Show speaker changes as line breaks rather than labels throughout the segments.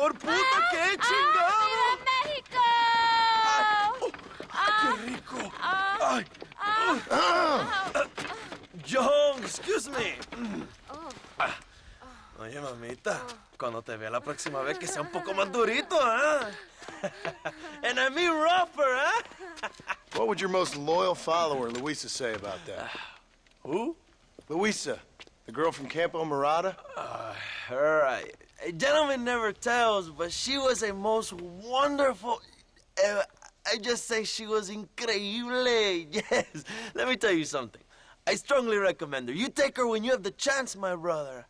por puta, qué chingado.
¡Viva México!
¡Qué rico! Ay. John, excuse me. Oye, mamita, cuando te vea la próxima vez que sea un poco más durito, ¿eh? And I mean rougher, ¿eh?
What would your most loyal follower, Luisa, say about that?
Who?
Luisa, the girl from Campo Murata?
Her, a gentleman never tells, but she was a most wonderful... I just say she was increíble. Yes. Let me tell you something. I strongly recommend her. You take her when you have the chance, my brother.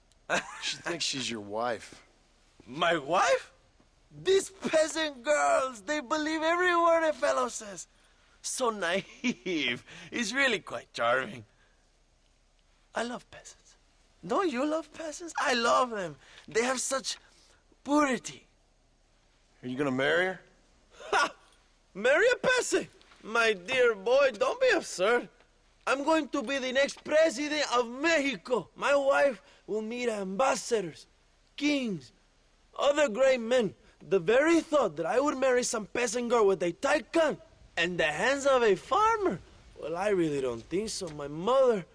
She thinks she's your wife.
My wife? These peasant girls, they believe every word a fellow says. So naive. It's really quite charming. I love peasants. Don't you love peasants? I love them. They have such purity.
Are you gonna marry her?
Ha! Marry a peasant? My dear boy, don't be absurd. I'm going to be the next president of Mexico. My wife will meet ambassadors, kings, other great men. The very thought that I would marry some peasant girl with a tight gun and the hands of a farmer, well, I really don't think so. My mother,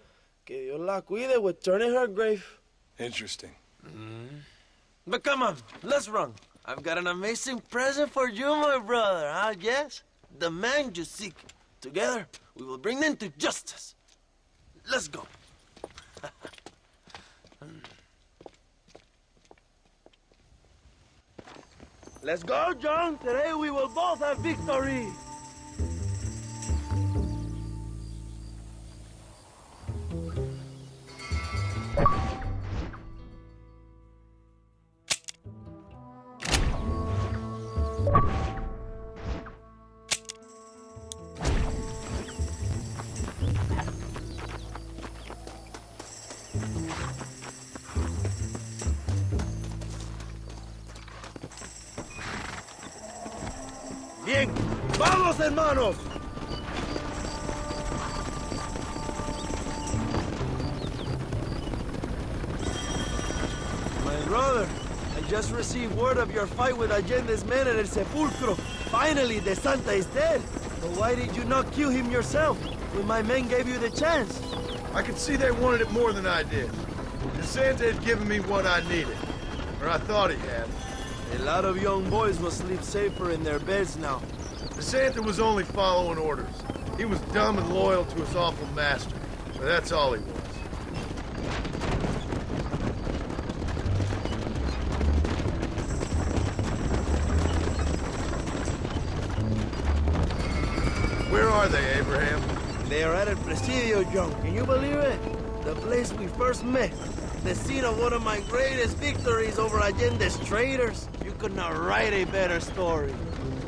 que Dios la cuide, would turn in her grave.
Interesting.
But come on, let's run. I've got an amazing present for you, my brother, huh? Yes? The man you seek. Together, we will bring them to justice. Let's go. Let's go, John. Today we will both have victory. Bien, vamos, hermanos. My brother, I just received word of your fight with Allende's men at El Sepulcro. Finally, the Santa is dead. But why did you not kill him yourself when my men gave you the chance?
I could see they wanted it more than I did. The Santa had given me what I needed. Or I thought he had.
A lot of young boys will sleep safer in their beds now.
The Santa was only following orders. He was dumb and loyal to his awful master. But that's all he was. Where are they, Abraham?
They are at El Presidio, John. Can you believe it? The place we first met. The scene of one of my greatest victories over Allende's traitors. You could not write a better story.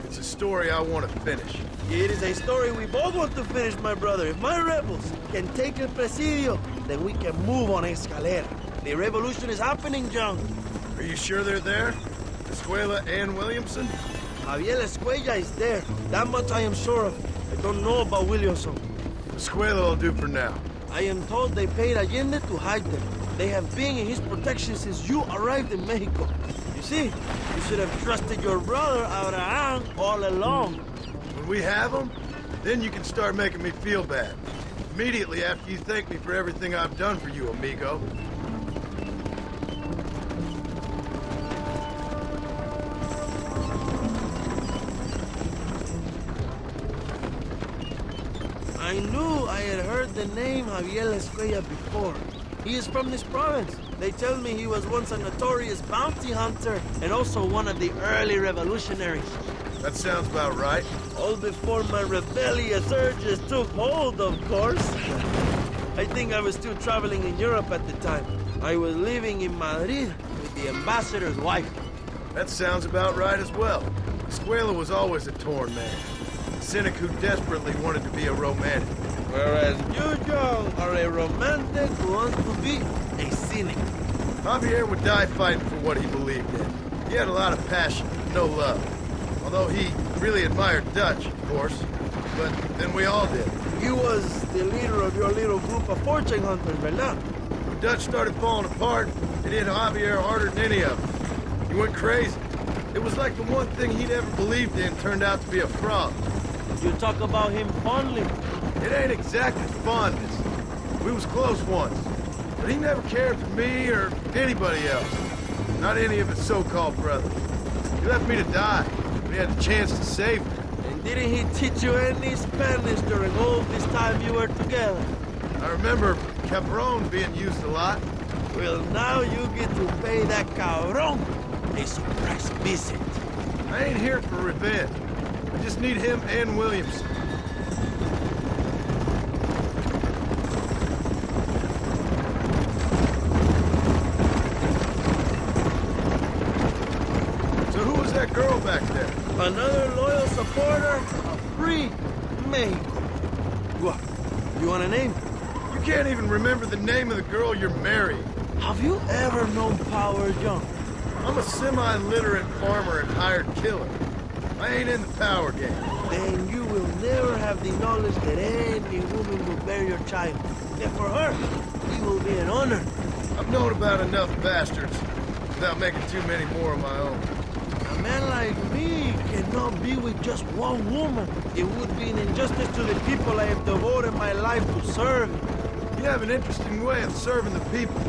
It's a story I want to finish.
It is a story we both want to finish, my brother. If my rebels can take El Presidio, then we can move on Escalera. The revolution is happening, John.
Are you sure they're there? Escuela and Williamson?
Javier Escuella is there. That much I am sure of. I don't know about Williamson.
Escuela will do for now.
I am told they paid Allende to hide them. They have been in his protection since you arrived in Mexico. You see, you should have trusted your brother, Abraham, all along.
When we have them, then you can start making me feel bad. Immediately after you thank me for everything I've done for you, amigo.
I knew I had heard the name Javier Escuella before. He is from this province. They tell me he was once a notorious bounty hunter and also one of the early revolutionaries.
That sounds about right.
All before my rebellious urges took hold, of course. I think I was still traveling in Europe at the time. I was living in Madrid with the ambassador's wife.
That sounds about right as well. Escuela was always a torn man. A cynic who desperately wanted to be a romantic.
Whereas you, John, are a romantic who wants to be a cynic.
Javier would die fighting for what he believed in. He had a lot of passion, no love. Although he really admired Dutch, of course. But then we all did.
He was the leader of your little group of fortune hunters, ¿verdad?
When Dutch started falling apart, it hit Javier harder than any of them. He went crazy. It was like the one thing he'd ever believed in turned out to be a fraud.
You talk about him fondly.
It ain't exactly fondness. We was close once, but he never cared for me or anybody else. Not any of his so-called brothers. He left me to die, but he had the chance to save me.
And didn't he teach you any Spanish during all this time you were together?
I remember cabron being used a lot.
Well, now you get to pay that cabron a surprise visit.
I ain't here for revenge. I just need him and Williamson. So who was that girl back there?
Another loyal supporter of free Mexico. What? You want a name?
You can't even remember the name of the girl you're marrying.
Have you ever known Power Young?
I'm a semi-literate farmer and hired killer. I ain't in the power game.
Then you will never have the knowledge that any woman will bear your child. And for her, it will be an honor.
I've known about enough bastards without making too many more of my own.
A man like me cannot be with just one woman. It would be an injustice to the people I have devoted my life to serve.
You have an interesting way of serving the people.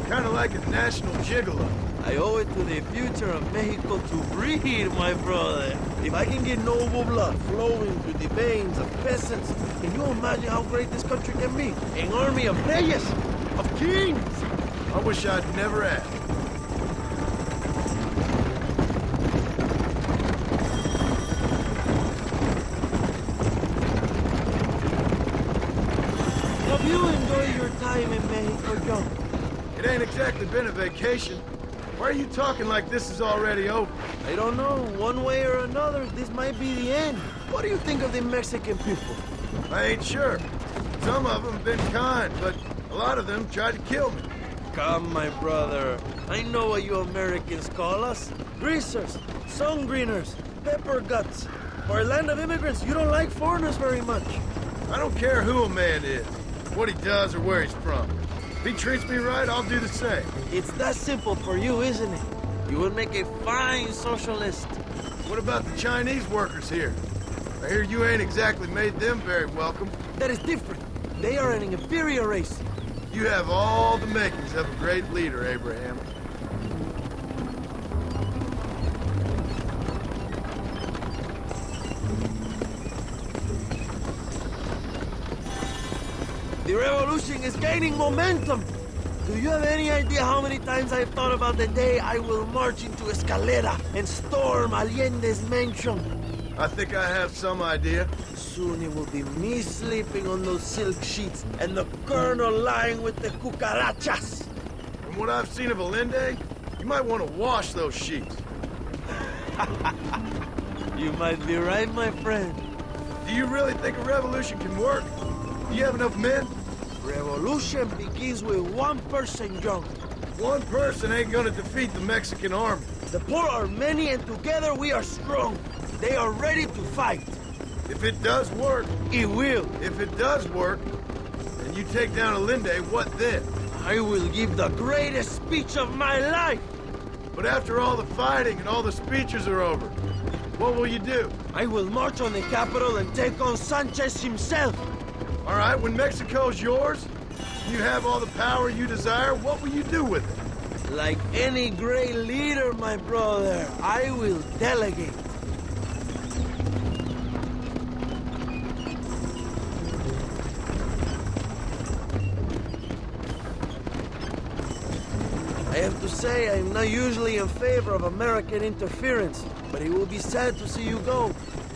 Kind of like a national gigolo.
I owe it to the future of Mexico to breed, my brother. If I can get noble blood flowing through the veins of peasants, can you imagine how great this country can be? An army of reyes, of kings.
I wish I'd never asked.
Have you enjoyed your time in Mexico, John?
It ain't exactly been a vacation. Why are you talking like this is already over?
I don't know. One way or another, this might be the end. What do you think of the Mexican people?
I ain't sure. Some of them have been kind, but a lot of them tried to kill me.
Come, my brother. I know what you Americans call us. Greasers, sun greeners, pepper guts. For a land of immigrants, you don't like foreigners very much.
I don't care who a man is, what he does, or where he's from. If he treats me right, I'll do the same.
It's that simple for you, isn't it? You would make a fine socialist.
What about the Chinese workers here? I hear you ain't exactly made them very welcome.
That is different. They are an inferior race.
You have all the makings of a great leader, Abraham.
The revolution is gaining momentum. Do you have any idea how many times I've thought about the day I will march into Escalera and storm Allende's mansion?
I think I have some idea.
Soon it will be me sleeping on those silk sheets and the colonel lying with the cucarachas.
From what I've seen of Allende, you might want to wash those sheets.
You might be right, my friend.
Do you really think a revolution can work? Do you have enough men?
Revolution begins with one person, John.
One person ain't gonna defeat the Mexican army.
The poor are many and together we are strong. They are ready to fight.
If it does work,
It will.
if it does work, and you take down Allende, what then?
I will give the greatest speech of my life.
But after all the fighting and all the speeches are over, what will you do?
I will march on the capital and take on Sanchez himself.
All right, when Mexico's yours, you have all the power you desire, what will you do with it?
Like any great leader, my brother, I will delegate. I have to say, I'm not usually in favor of American interference, but it will be sad to see you go.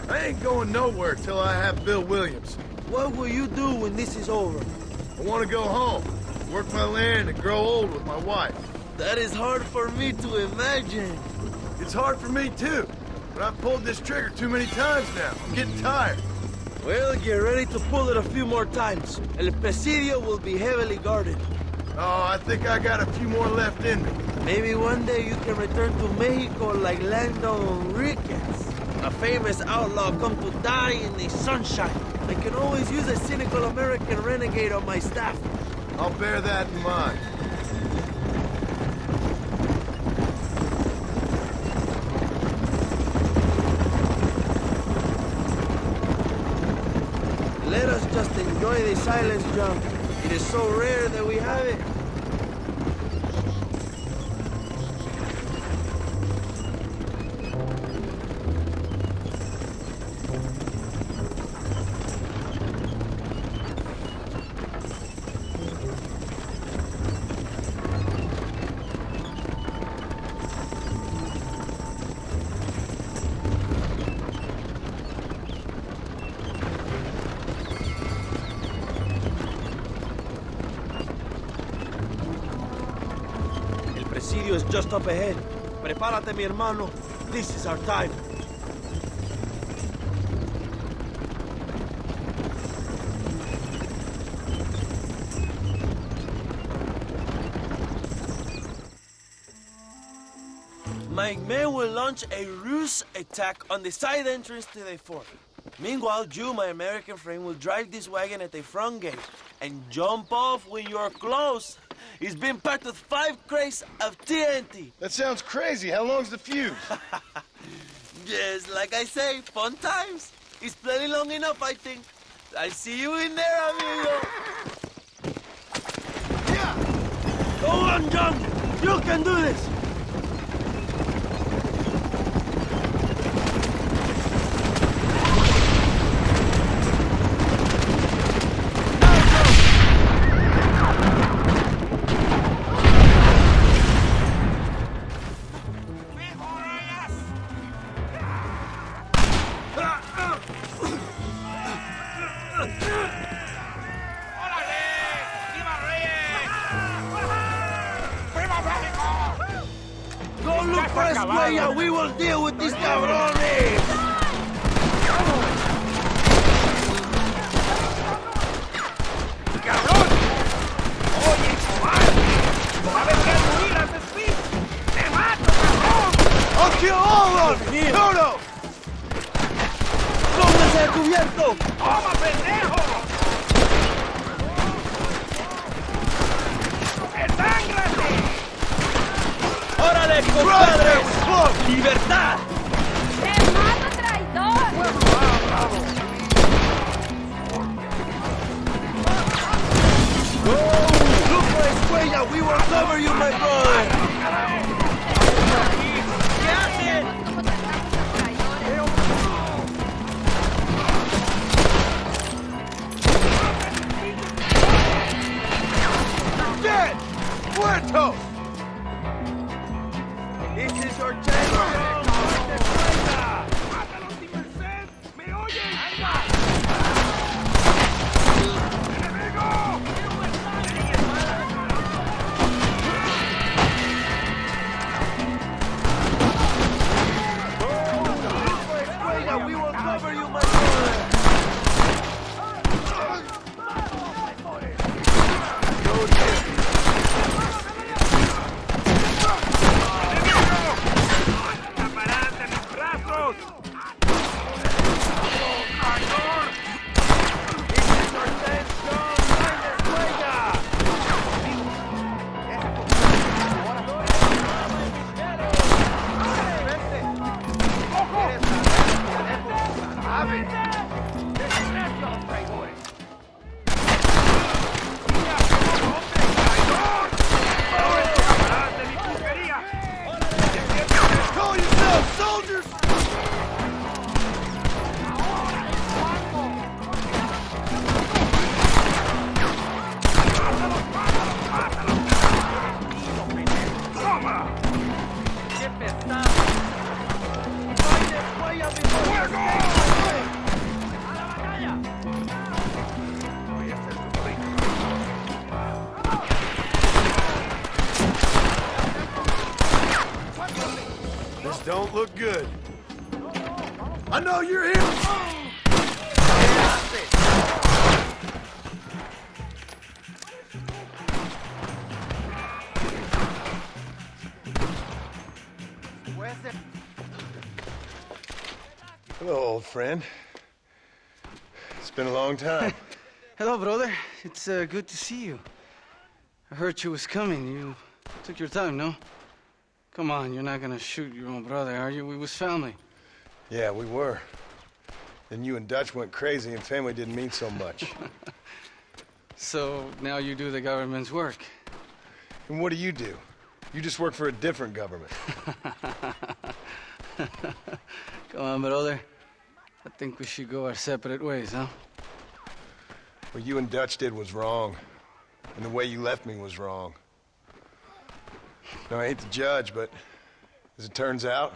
I ain't going nowhere till I have Bill Williams.
What will you do when this is over?
I want to go home, work my land, and grow old with my wife.
That is hard for me to imagine.
It's hard for me too, but I've pulled this trigger too many times now. I'm getting tired.
Well, get ready to pull it a few more times. El Presidio will be heavily guarded.
Oh, I think I got a few more left in me.
Maybe one day you can return to Mexico like Lando Enriquez. A famous outlaw come to die in the sunshine. I can always use a cynical American renegade on my staff.
I'll bear that in mind.
just enjoy the silence, John. It is so rare that we have it. El Presidio is just up ahead. Prepárate, mi hermano. This is our time. My men will launch a ruse attack on the side entrance to the fort. Meanwhile, you, my American friend, will drive this wagon at the front gate and jump off when you're close. It's been packed with 5 crates of TNT.
That sounds crazy. How long's the fuse?
Yes, like I say, fun times. It's plenty long enough, I think. I'll see you in there, amigo. Yeah. Go on, John. You can do this. Go look for Escuella. We will deal with these cabrones.
¡Cabrón! ¡Oye, chaval! ¿Sabes qué ruinas de speed? ¡Te mato, cabrón!
I'll kill all of them! Toto!
¡Póngase de cubierto!
¡Toma, pendejo! ¡Desángrate!
¡Órale, compadre! ¡Libertad!
¡Te mato, traidor!
Go! Look for Escuella. We will cover you, my brother.
¿Qué hacen? ¿Cómo tratamos a traidores?
Dead! Muerto!
This is your chance.
¡Mátalos sin merced! ¿Me oyes? ¡Enemigo!
Look for Escuella. We will cover you, my brother. Go there.
¡Camarada, mis brazos!
Call yourselves soldiers! This don't look good. I know you're here! Hello, old friend. It's been a long time.
Hello, brother. It's good to see you. I heard you was coming. You took your time, no? Come on, you're not gonna shoot your own brother, are you? We was family.
Yeah, we were. Then you and Dutch went crazy and family didn't mean so much.
So now you do the government's work.
And what do? You just work for a different government.
Come on, brother. I think we should go our separate ways, huh?
What you and Dutch did was wrong. And the way you left me was wrong. Now, I hate to judge, but as it turns out,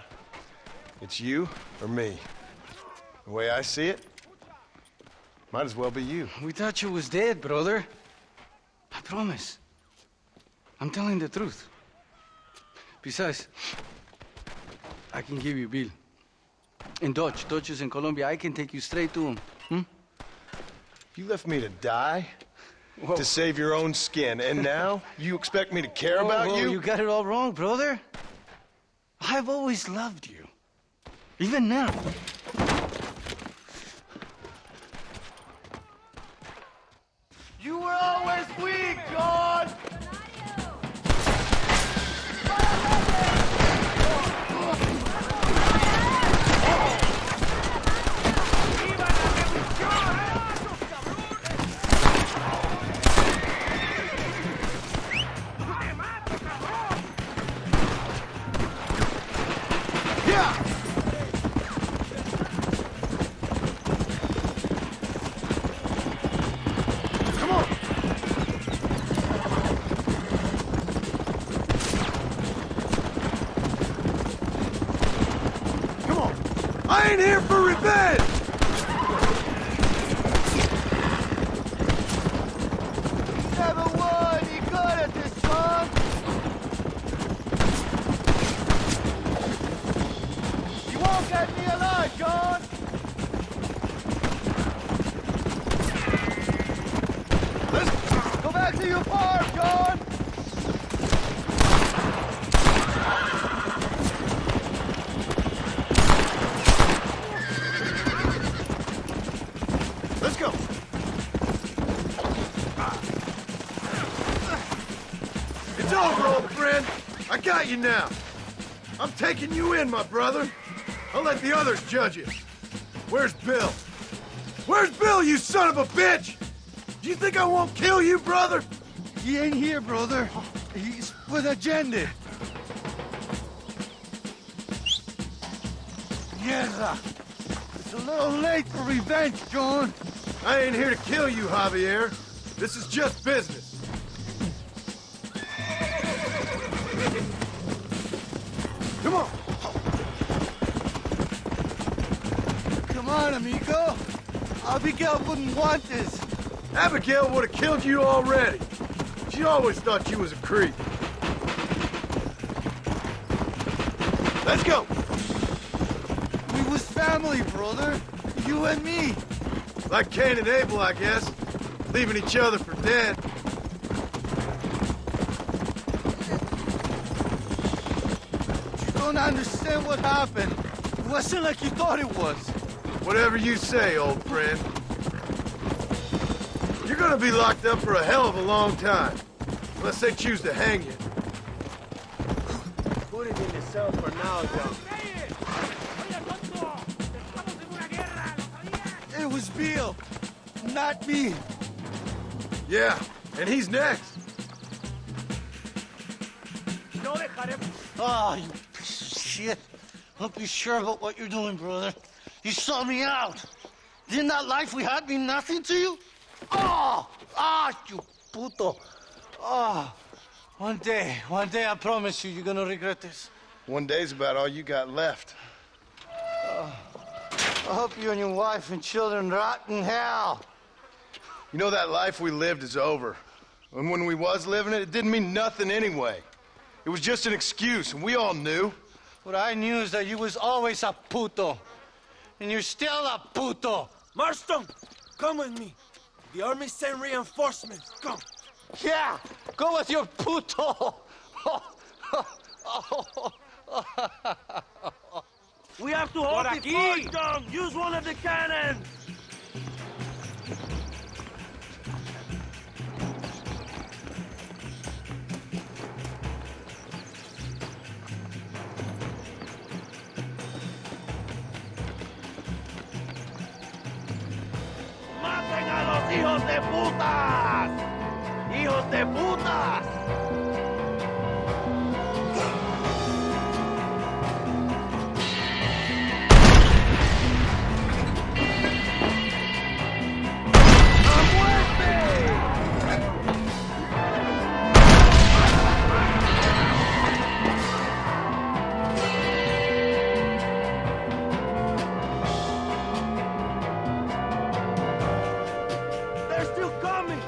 it's you or me. The way I see it, might as well be you.
We thought you was dead, brother. I promise. I'm telling the truth. Besides, I can give you Bill. In Dutch. Dutch is in Colombia. I can take you straight to him.
You left me to die?
Whoa.
To save your own skin, and now you expect me to care about
Whoa,
you?
You got it all wrong, brother. I've always loved you. Even now.
You were always weak, John!
I ain't here for revenge!
Never won! You good at this, son! You won't get me alive, John!
Let's
Go back to your farm, John!
Let's go. It's over, old friend. I got you now. I'm taking you in, my brother. I'll let the others judge you. Where's Bill? Where's Bill, you son of a bitch? Do you think I won't kill you, brother?
He ain't here, brother. He's with Agenda. Mierda. It's a little late for revenge, John.
I ain't here to kill you, Javier. This is just business. Come on.
Come on, amigo. Abigail wouldn't want this.
Abigail would have killed you already. She always thought you was a creep. Let's go.
We was family, brother. You and me.
Like Cain and Abel, I guess. Leaving each other for dead.
You don't understand what happened. It wasn't like you thought it was.
Whatever you say, old friend. You're gonna be locked up for a hell of a long time. Unless they choose to hang you.
Put him in the cell for now, John. It was Bill, not me.
Yeah, and he's next.
Oh, you piece of shit. Don't be sure about what you're doing, brother. You saw me out. Didn't that life we had mean nothing to you? Oh! Ah, you puto.
Oh, one day, I promise you, you're gonna regret this.
One day's about all you got left.
I hope you and your wife and children rot in hell.
You know that life we lived is over. And when we was living it, it didn't mean nothing anyway. It was just an excuse, and we all knew.
What I knew is that you was always a puto. And you're still a puto.
Marston, come with me. The army sent reinforcements. Come.
Yeah, go with your puto.
We have to hold the fort, John. Use one of the cannons.
¡Hijos de putas! ¡Hijos de putas!
They're still coming!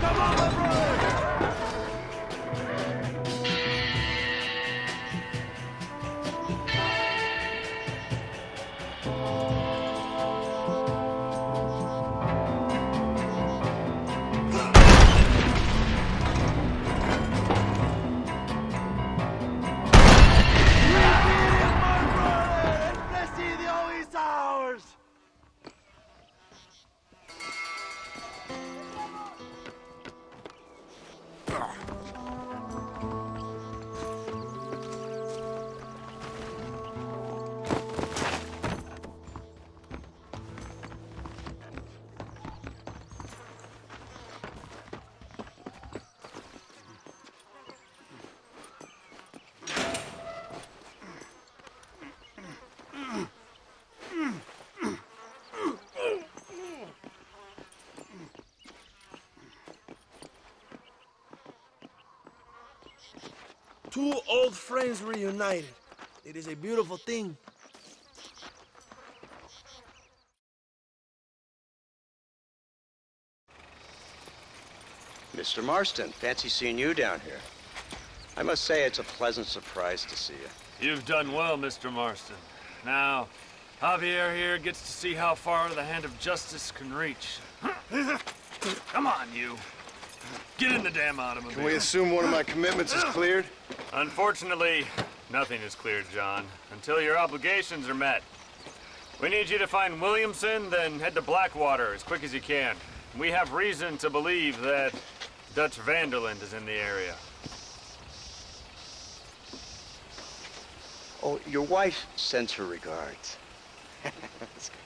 Come on, my brother! El Presidio is ours! Two old friends reunited. It is a beautiful thing.
Mr. Marston, fancy seeing you down here. I must say it's a pleasant surprise to see you.
You've done well, Mr. Marston. Now, Javier here gets to see how far the hand of justice can reach. Come on, you. Get in the damn automobile.
Can we assume one of my commitments is cleared?
Unfortunately, nothing is cleared, John, until your obligations are met. We need you to find Williamson, then head to Blackwater as quick as you can. We have reason to believe that Dutch Vanderland is in the area.
Oh, your wife sends her regards. That's good.